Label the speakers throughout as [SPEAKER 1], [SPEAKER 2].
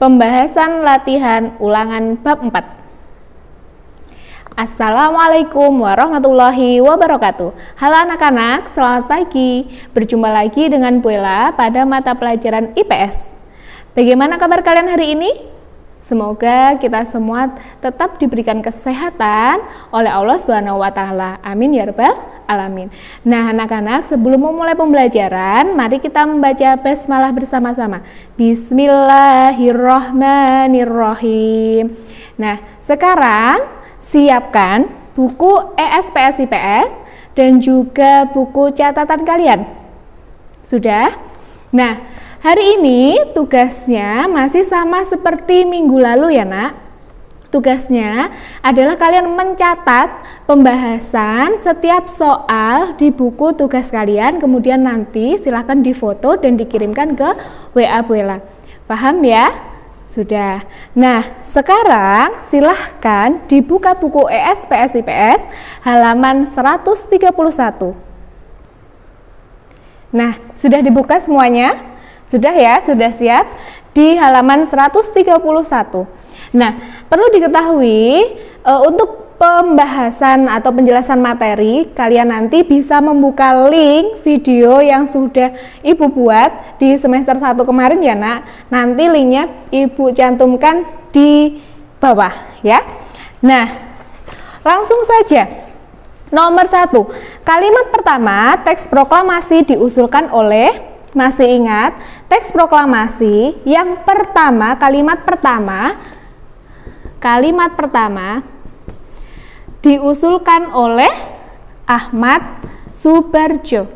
[SPEAKER 1] Pembahasan latihan ulangan bab 4. Assalamualaikum warahmatullahi wabarakatuh. Halo anak-anak, selamat pagi. Berjumpa lagi dengan Bu Ella pada mata pelajaran IPS. Bagaimana kabar kalian hari ini? Semoga kita semua tetap diberikan kesehatan oleh Allah Subhanahu wa taala. Amin ya rabbal alamin. Nah, anak-anak, sebelum memulai pembelajaran, mari kita membaca basmalah bersama-sama. Bismillahirrahmanirrahim. Nah, sekarang siapkan buku ESPS IPS dan juga buku catatan kalian. Sudah? Nah, hari ini tugasnya masih sama seperti minggu lalu ya nak. Tugasnya adalah kalian mencatat pembahasan setiap soal di buku tugas kalian, kemudian nanti silahkan difoto dan dikirimkan ke WA Bu Ella. Paham ya? Sudah. Nah, sekarang silahkan dibuka buku ESPS IPS halaman 131. Nah, sudah dibuka semuanya? Sudah ya, sudah siap di halaman 131. Nah, perlu diketahui untuk pembahasan atau penjelasan materi, kalian nanti bisa membuka link video yang sudah Ibu buat di semester 1 kemarin ya nak. Nanti linknya Ibu cantumkan di bawah ya. Nah, langsung saja. Nomor 1, kalimat pertama, teks proklamasi diusulkan oleh. Masih ingat teks proklamasi yang pertama, kalimat pertama diusulkan oleh Ahmad Subardjo.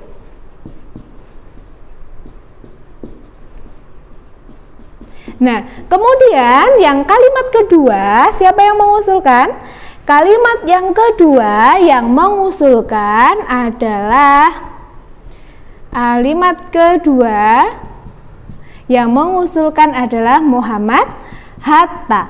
[SPEAKER 1] Nah, kemudian yang kalimat kedua, siapa yang mengusulkan? Kalimat yang kedua yang mengusulkan adalah Muhammad Hatta.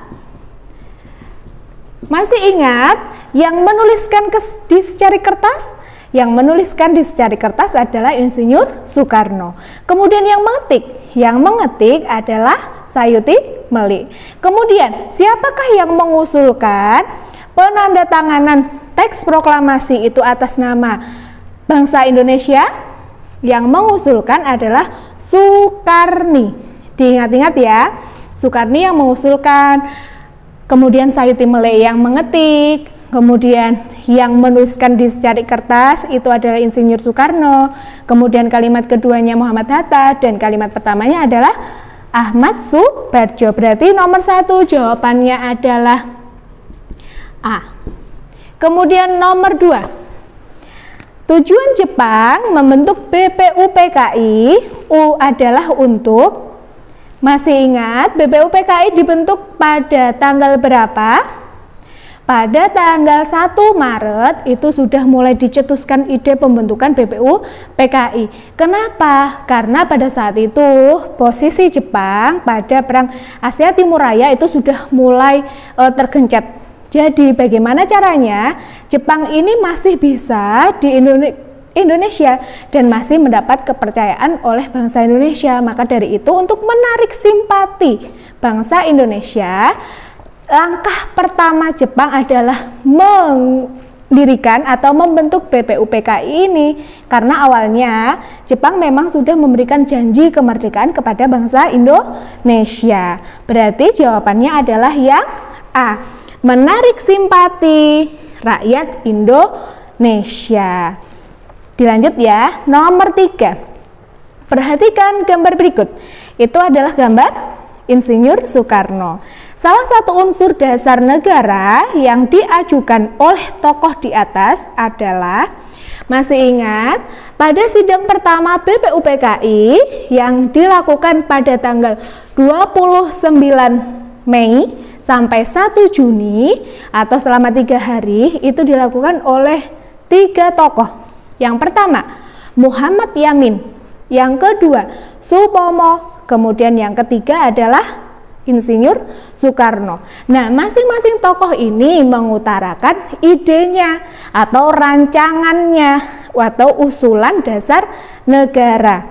[SPEAKER 1] Masih ingat yang menuliskan di secari kertas? Yang menuliskan di secari kertas adalah Insinyur Soekarno. Kemudian yang mengetik adalah Sayuti Melik. Kemudian siapakah yang mengusulkan penandatanganan teks proklamasi itu atas nama bangsa Indonesia? Yang mengusulkan adalah Soekarni. Diingat-ingat ya, Soekarni yang mengusulkan, kemudian Sayuti Melik yang mengetik, kemudian yang menuliskan di secari kertas itu adalah Insinyur Soekarno, kemudian kalimat keduanya Muhammad Hatta, dan kalimat pertamanya adalah Ahmad Subardjo. Berarti nomor 1 jawabannya adalah A. Kemudian nomor 2, tujuan Jepang membentuk BPUPKI, U adalah untuk. Masih ingat BPUPKI dibentuk pada tanggal berapa? Pada tanggal 1 Maret itu sudah mulai dicetuskan ide pembentukan BPUPKI. Kenapa? Karena pada saat itu posisi Jepang pada Perang Asia Timur Raya itu sudah mulai tergencet. Jadi bagaimana caranya Jepang ini masih bisa di Indonesia dan masih mendapat kepercayaan oleh bangsa Indonesia. Maka dari itu untuk menarik simpati bangsa Indonesia, langkah pertama Jepang adalah mendirikan atau membentuk BPUPKI ini. Karena awalnya Jepang memang sudah memberikan janji kemerdekaan kepada bangsa Indonesia. Berarti jawabannya adalah yang A. Menarik simpati rakyat Indonesia. Dilanjut ya, nomor 3. Perhatikan gambar berikut. Itu adalah gambar Insinyur Soekarno. Salah satu unsur dasar negara yang diajukan oleh tokoh di atas adalah, masih ingat pada sidang pertama BPUPKI yang dilakukan pada tanggal 29 Mei sampai 1 Juni atau selama 3 hari itu dilakukan oleh 3 tokoh. Yang pertama Muhammad Yamin, yang kedua Supomo, kemudian yang ketiga adalah Insinyur Soekarno. Nah, masing-masing tokoh ini mengutarakan idenya atau rancangannya atau usulan dasar negara.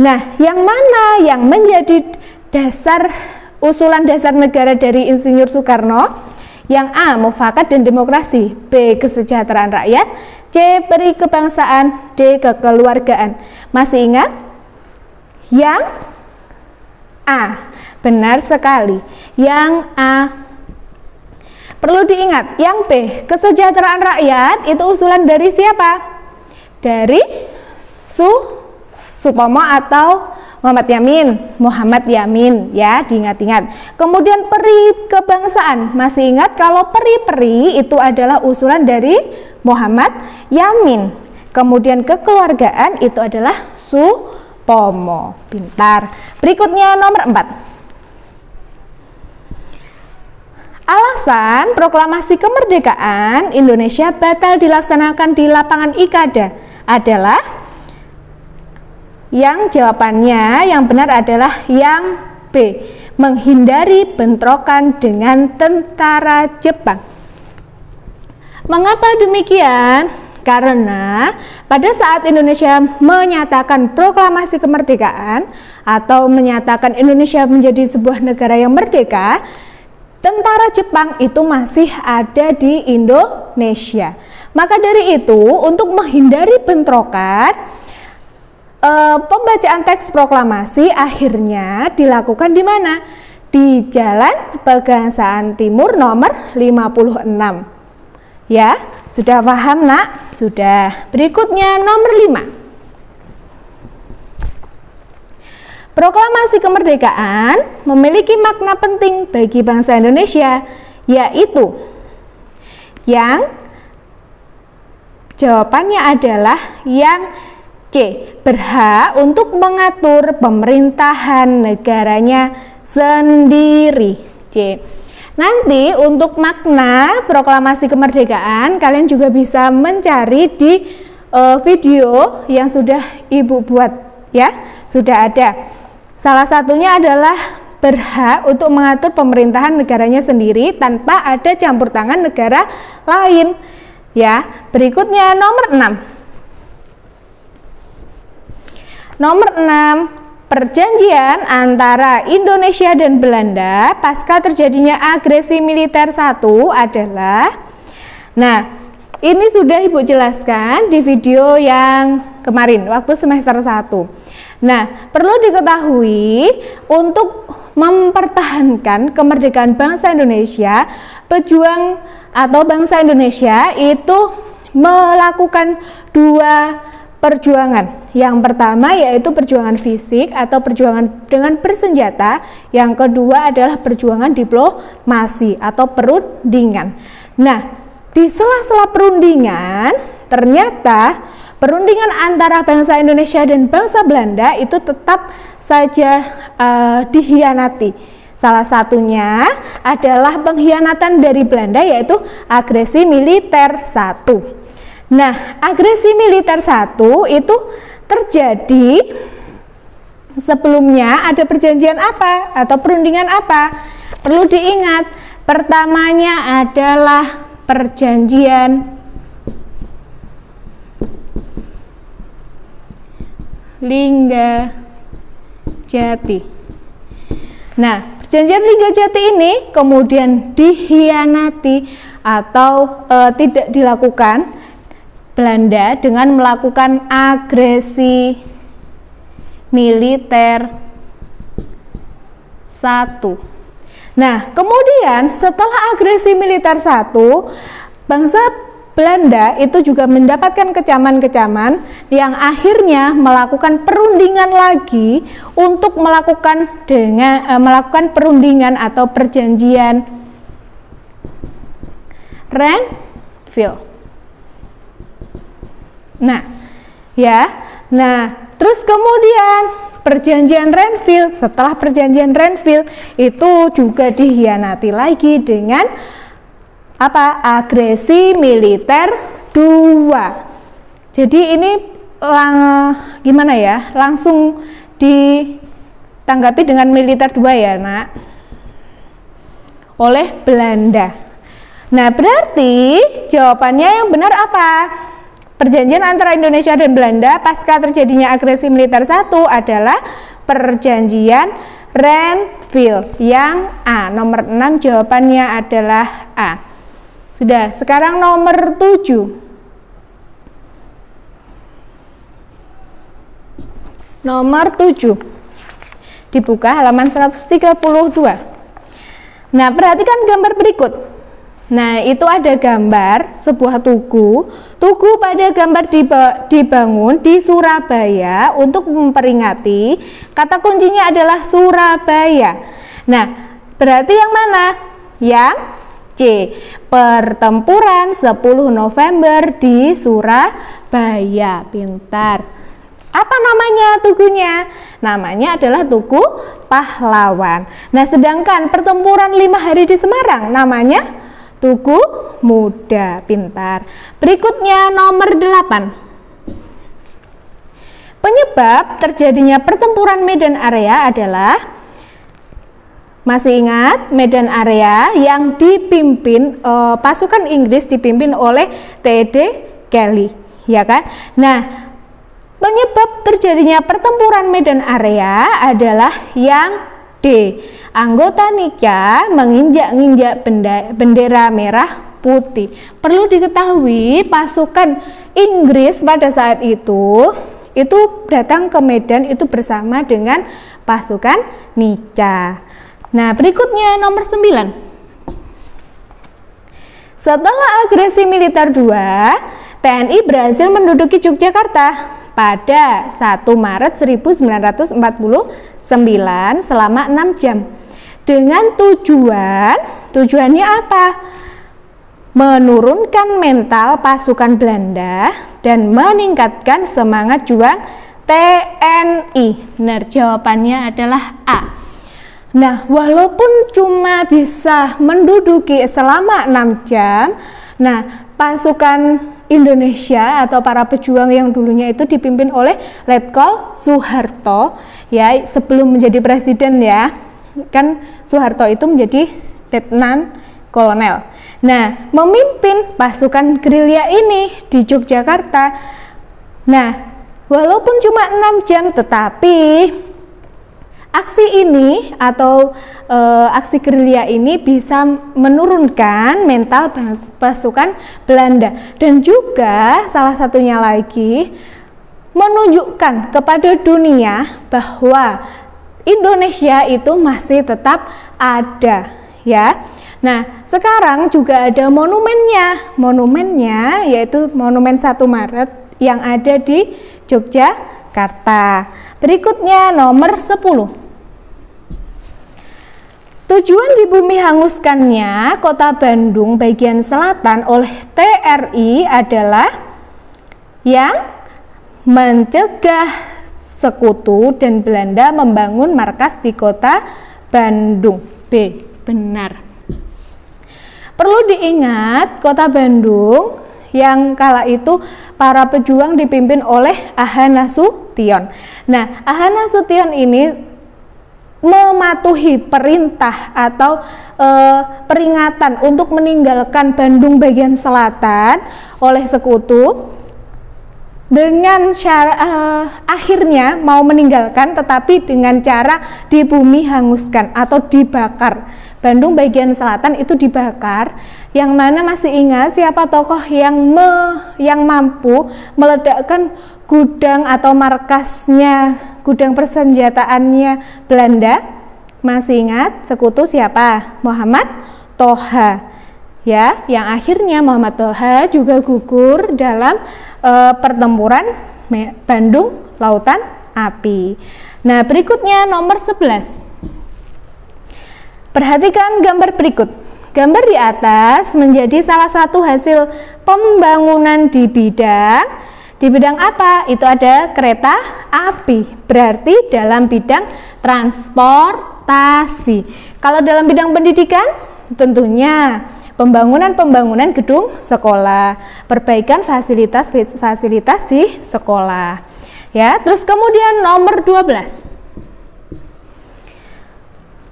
[SPEAKER 1] Nah, yang mana yang menjadi dasar usulan dasar negara dari Insinyur Soekarno? Yang A. Mufakat dan demokrasi, B. Kesejahteraan rakyat, C. Peri kebangsaan, D. Kekeluargaan. Masih ingat? Yang A. Benar sekali. Yang A. Perlu diingat, yang B. Kesejahteraan rakyat itu usulan dari siapa? Dari Supomo atau Muhammad Yamin, ya, diingat-ingat. Kemudian peri kebangsaan, masih ingat kalau peri-peri itu adalah usulan dari Muhammad Yamin. Kemudian kekeluargaan itu adalah Supomo. Pintar. Berikutnya nomor 4. Alasan proklamasi kemerdekaan Indonesia batal dilaksanakan di lapangan Ikada adalah, yang jawabannya yang benar adalah yang B. Menghindari bentrokan dengan tentara Jepang. Mengapa demikian? Karena pada saat Indonesia menyatakan proklamasi kemerdekaan atau menyatakan Indonesia menjadi sebuah negara yang merdeka, tentara Jepang itu masih ada di Indonesia. Maka dari itu, untuk menghindari bentrokan, pembacaan teks proklamasi akhirnya dilakukan di mana? Di Jalan Pegangsaan Timur nomor 56. Ya, sudah paham, Nak? Sudah. Berikutnya nomor 5. Proklamasi kemerdekaan memiliki makna penting bagi bangsa Indonesia, yaitu yang jawabannya adalah yang C. Berhak untuk mengatur pemerintahan negaranya sendiri. C. Nanti untuk makna proklamasi kemerdekaan kalian juga bisa mencari di video yang sudah Ibu buat, ya. Sudah ada. Salah satunya adalah berhak untuk mengatur pemerintahan negaranya sendiri tanpa ada campur tangan negara lain. Ya, berikutnya nomor 6. Nomor 6, perjanjian antara Indonesia dan Belanda pasca terjadinya agresi militer 1 adalah, nah, ini sudah Ibu jelaskan di video yang kemarin waktu semester 1. Nah, perlu diketahui untuk mempertahankan kemerdekaan bangsa Indonesia, pejuang atau bangsa Indonesia itu melakukan 2 perjuangan. Yang pertama yaitu perjuangan fisik atau perjuangan dengan bersenjata. Yang kedua adalah perjuangan diplomasi atau perundingan. Nah, di sela-sela perundingan ternyata perundingan antara bangsa Indonesia dan bangsa Belanda itu tetap saja dikhianati. Salah satunya adalah pengkhianatan dari Belanda yaitu agresi militer 1. Nah, agresi militer 1 itu terjadi sebelumnya ada perjanjian apa atau perundingan apa? Perlu diingat, pertamanya adalah perjanjian Linggajati. Nah, perjanjian Linggajati ini kemudian dikhianati atau tidak dilakukan Belanda dengan melakukan agresi militer 1. Nah, kemudian setelah agresi militer 1, bangsa Belanda itu juga mendapatkan kecaman-kecaman yang akhirnya melakukan perundingan lagi untuk melakukan perundingan atau perjanjian Renville. Nah, ya. Nah, terus kemudian perjanjian Renville, setelah perjanjian Renville itu juga dikhianati lagi dengan apa? Agresi militer 2. Jadi ini gimana ya? Langsung ditanggapi dengan militer 2 ya, Nak. Oleh Belanda. Nah, berarti jawabannya yang benar apa? Perjanjian antara Indonesia dan Belanda pasca terjadinya agresi militer 1 adalah perjanjian Renville. Yang A. Nomor 6 jawabannya adalah A. Sudah, sekarang nomor 7. Nomor 7. Dibuka halaman 132. Nah, perhatikan gambar berikut. Nah, itu ada gambar sebuah tugu. Tugu pada gambar dibangun di Surabaya untuk memperingati. Kata kuncinya adalah Surabaya. Nah, berarti yang mana? Yang C. Pertempuran 10 November di Surabaya. Pintar. Apa namanya tugunya? Namanya adalah Tugu Pahlawan. Nah, sedangkan pertempuran 5 hari di Semarang namanya Tugu Muda. Pintar. Berikutnya nomor 8. Penyebab terjadinya pertempuran Medan Area adalah, masih ingat Medan Area yang dipimpin pasukan Inggris dipimpin oleh T.D. Kelly, ya kan? Nah, penyebab terjadinya pertempuran Medan Area adalah yang D. Anggota NICA menginjak-injak bendera merah putih. Perlu diketahui pasukan Inggris pada saat itu datang ke Medan itu bersama dengan pasukan NICA. Nah, berikutnya nomor 9. Setelah agresi militer 2, TNI berhasil menduduki Yogyakarta pada 1 Maret 1949 selama 6 jam dengan tujuannya apa? Menurunkan mental pasukan Belanda dan meningkatkan semangat juang TNI. Nah, jawabannya adalah A. Nah, walaupun cuma bisa menduduki selama 6 jam, nah pasukan Indonesia atau para pejuang yang dulunya itu dipimpin oleh Letkol Soeharto, ya, sebelum menjadi presiden, ya kan Soeharto itu menjadi letnan kolonel. Nah, memimpin pasukan gerilya ini di Yogyakarta. Nah, walaupun cuma 6 jam, tetapi aksi ini atau aksi gerilya ini bisa menurunkan mental pasukan Belanda, dan juga salah satunya lagi menunjukkan kepada dunia bahwa Indonesia itu masih tetap ada, ya. Nah, sekarang juga ada monumennya yaitu Monumen 1 Maret yang ada di Yogyakarta. Berikutnya nomor 10. Tujuan di bumi hanguskannya kota Bandung bagian selatan oleh TRI adalah yang mencegah sekutu dan Belanda membangun markas di kota Bandung. B. Benar. Perlu diingat, kota Bandung yang kala itu para pejuang dipimpin oleh Aha Nasution. Nah, Aha Nasution ini mematuhi perintah atau peringatan untuk meninggalkan Bandung bagian selatan oleh sekutu, dengan akhirnya mau meninggalkan, tetapi dengan cara di bumi hanguskan atau dibakar. Bandung bagian selatan itu dibakar, yang mana masih ingat siapa tokoh yang mampu meledakkan gudang atau markasnya, gudang persenjataannya Belanda? Masih ingat sekutu siapa? Muhammad Toha, ya, yang akhirnya Muhammad Toha juga gugur dalam pertempuran Bandung Lautan Api. Nah, berikutnya nomor 11. Perhatikan gambar berikut. Gambar di atas menjadi salah satu hasil pembangunan di bidang apa? Itu ada kereta api. Berarti dalam bidang transportasi. Kalau dalam bidang pendidikan, tentunya pembangunan gedung sekolah, perbaikan fasilitas di sekolah. Ya, terus kemudian nomor 12.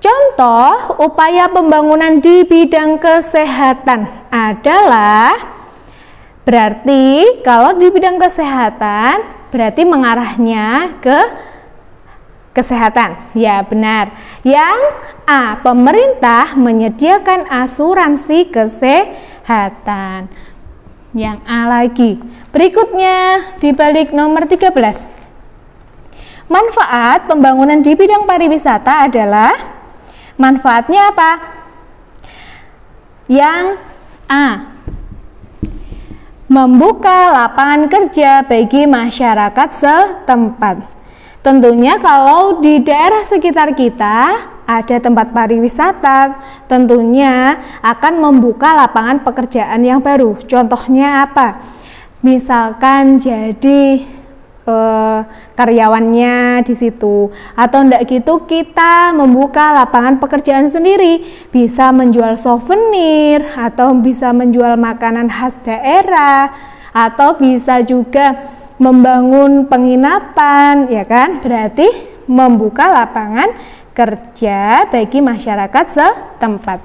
[SPEAKER 1] Contoh upaya pembangunan di bidang kesehatan adalah, berarti kalau di bidang kesehatan berarti mengarahnya ke kesehatan. Ya, benar. Yang A, pemerintah menyediakan asuransi kesehatan. Yang A lagi. Berikutnya di balik nomor 13. Manfaat pembangunan di bidang pariwisata adalah, manfaatnya apa? Yang A, membuka lapangan kerja bagi masyarakat setempat. Tentunya kalau di daerah sekitar kita ada tempat pariwisata, tentunya akan membuka lapangan pekerjaan yang baru. Contohnya apa? Misalkan jadi karyawannya di situ, atau enggak gitu kita membuka lapangan pekerjaan sendiri, bisa menjual souvenir atau bisa menjual makanan khas daerah, atau bisa juga membangun penginapan, ya kan? Berarti membuka lapangan kerja bagi masyarakat setempat.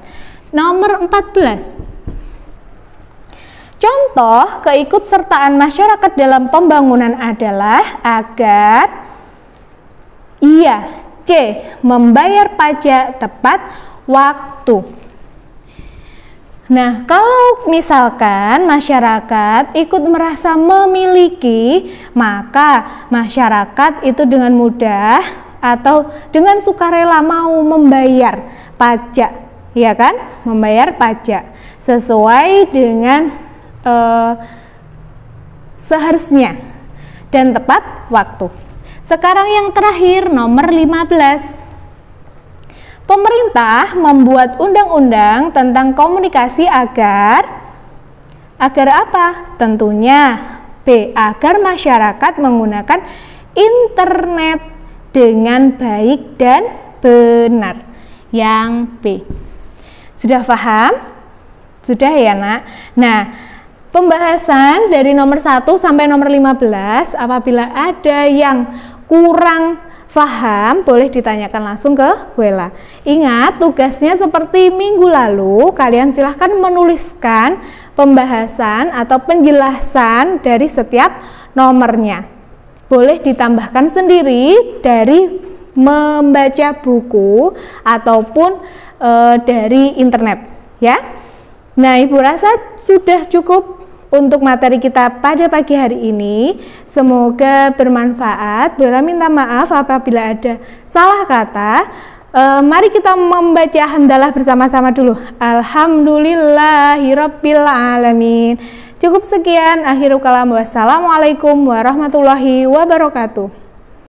[SPEAKER 1] Nomor 14. Contoh keikutsertaan masyarakat dalam pembangunan adalah agar C, membayar pajak tepat waktu. Nah, kalau misalkan masyarakat ikut merasa memiliki, maka masyarakat itu dengan mudah atau dengan sukarela mau membayar pajak, ya kan? Membayar pajak sesuai dengan seharusnya dan tepat waktu. Sekarang yang terakhir, nomor 15. Pemerintah membuat undang-undang tentang komunikasi agar apa? Tentunya B, agar masyarakat menggunakan internet dengan baik dan benar. Yang B. Sudah paham? Sudah ya, Nak? Nah, pembahasan dari nomor 1 sampai nomor 15, apabila ada yang kurang paham, boleh ditanyakan langsung ke Wela. Ingat, tugasnya seperti minggu lalu, kalian silahkan menuliskan pembahasan atau penjelasan dari setiap nomornya. Boleh ditambahkan sendiri dari membaca buku ataupun dari internet, ya. Nah, Ibu rasa sudah cukup untuk materi kita pada pagi hari ini. Semoga bermanfaat. Bella minta maaf apabila ada salah kata. Mari kita membaca hamdalah bersama-sama dulu. Alhamdulillahirabbil alamin. Cukup sekian, akhirul kalam. Wassalamualaikum warahmatullahi wabarakatuh.